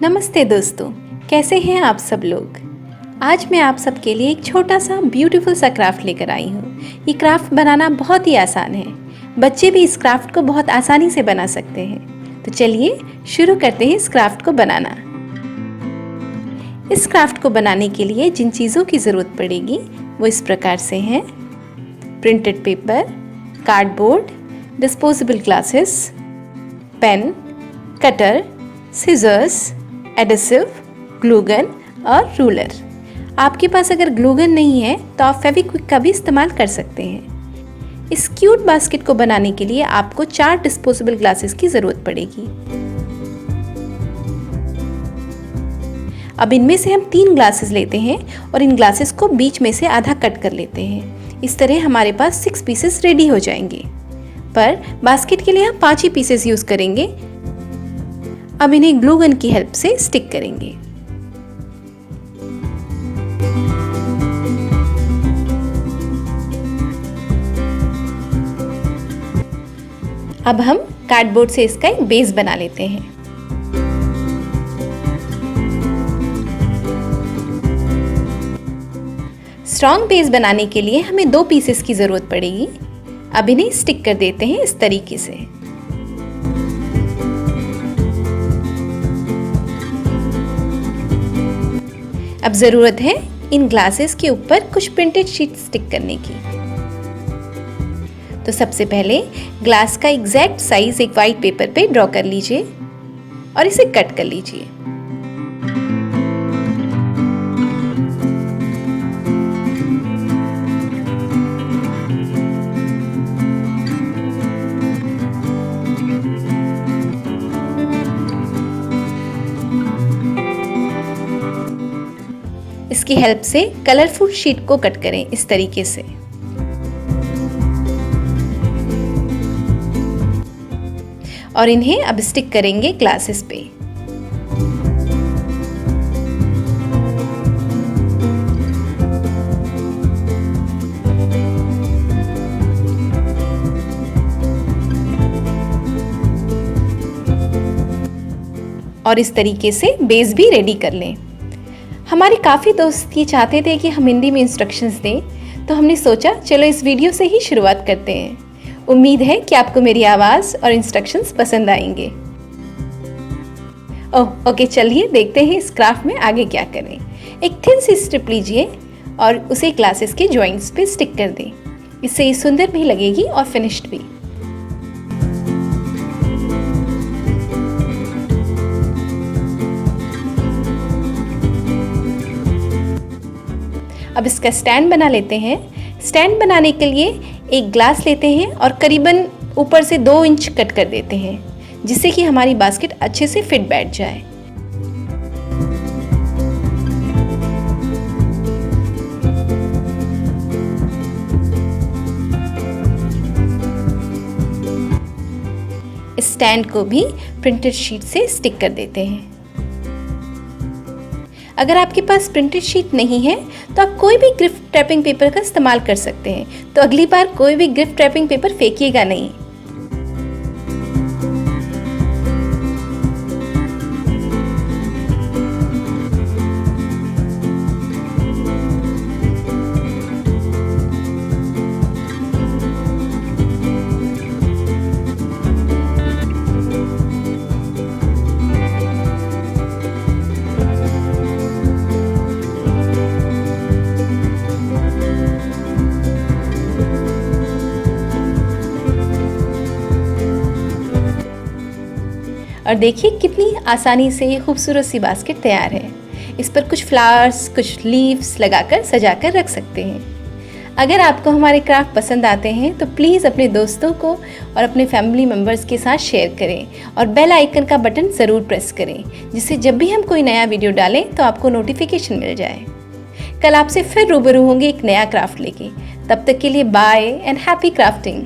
नमस्ते दोस्तों, कैसे हैं आप सब लोग। आज मैं आप सबके लिए एक छोटा सा ब्यूटीफुल सा क्राफ्ट लेकर आई हूँ। ये क्राफ्ट बनाना बहुत ही आसान है। बच्चे भी इस क्राफ्ट को बहुत आसानी से बना सकते हैं। तो चलिए शुरू करते हैं इस क्राफ्ट को बनाना। इस क्राफ्ट को बनाने के लिए जिन चीज़ों की ज़रूरत पड़ेगी वो इस प्रकार से हैं: printed paper, cardboard, disposable glasses, pen, cutter, scissors, adhesive, glue gun और रूलर। आपके पास अगर ग्लू गन नहीं है तो आप फेविक्विक का भी इस्तेमाल कर सकते हैं। इस क्यूट बास्केट को बनाने के लिए आपको 4 डिस्पोजेबल ग्लासेस की ज़रूरत पड़ेगी। अब इनमें से हम 3 ग्लासेस लेते हैं और इन ग्लासेस को बीच में से आधा कट कर लेते हैं। इस तरह हमारे पास 6 पीसेस रेडी हो जाएंगे। पर बास्केट के लिए हम 5 ही पीसेस यूज़ करेंगे। अब इन्हें ग्लू गन की हेल्प से स्टिक करेंगे। अब हम कार्डबोर्ड से इसका एक बेस बना लेते हैं। स्ट्रॉन्ग बेस बनाने के लिए हमें 2 पीसेस की जरूरत पड़ेगी। अब इन्हें स्टिक कर देते हैं इस तरीके से। अब ज़रूरत है इन ग्लासेस के ऊपर कुछ प्रिंटेड शीट स्टिक करने की। तो सबसे पहले ग्लास का एग्जैक्ट साइज एक वाइट पेपर पे ड्रॉ कर लीजिए और इसे कट कर लीजिए। इसकी हेल्प से कलरफुल शीट को कट करें इस तरीके से। और इन्हें अब स्टिक करेंगे ग्लासेस पे। और इस तरीके से बेस भी रेडी कर लें। हमारे काफ़ी दोस्त ये चाहते थे कि हम हिंदी में इंस्ट्रक्शंस दें, तो हमने सोचा चलो इस वीडियो से ही शुरुआत करते हैं। उम्मीद है कि आपको मेरी आवाज़ और इंस्ट्रक्शंस पसंद आएंगे। ओके, चलिए देखते हैं इस क्राफ्ट में आगे क्या करें। एक थिन सी स्ट्रिप लीजिए और उसे ग्लासेस के जॉइंट्स पे स्टिक कर दें। इससे ये सुंदर भी लगेगी और फिनिश्ड भी। अब इसका स्टैंड बना लेते हैं। स्टैंड बनाने के लिए एक ग्लास लेते हैं और करीबन ऊपर से 2 इंच कट कर देते हैं, जिससे कि हमारी बास्केट अच्छे से फिट बैठ जाए। इस स्टैंड को भी प्रिंटेड शीट से स्टिक कर देते हैं। अगर आपके पास प्रिंटेड शीट नहीं है तो आप कोई भी गिफ्ट रैपिंग पेपर का इस्तेमाल कर सकते हैं। तो अगली बार कोई भी गिफ्ट रैपिंग पेपर फेंकिएगा नहीं। और देखिए कितनी आसानी से ये खूबसूरत सी बास्केट तैयार है। इस पर कुछ फ्लावर्स, कुछ लीव्स लगाकर सजाकर रख सकते हैं। अगर आपको हमारे क्राफ्ट पसंद आते हैं तो प्लीज़ अपने दोस्तों को और अपने फैमिली मेम्बर्स के साथ शेयर करें और बेल आइकन का बटन ज़रूर प्रेस करें, जिससे जब भी हम कोई नया वीडियो डालें तो आपको नोटिफिकेशन मिल जाए। कल आपसे फिर रूबरू होंगे एक नया क्राफ्ट लेके। तब तक के लिए बाय एंड हैप्पी क्राफ्टिंग।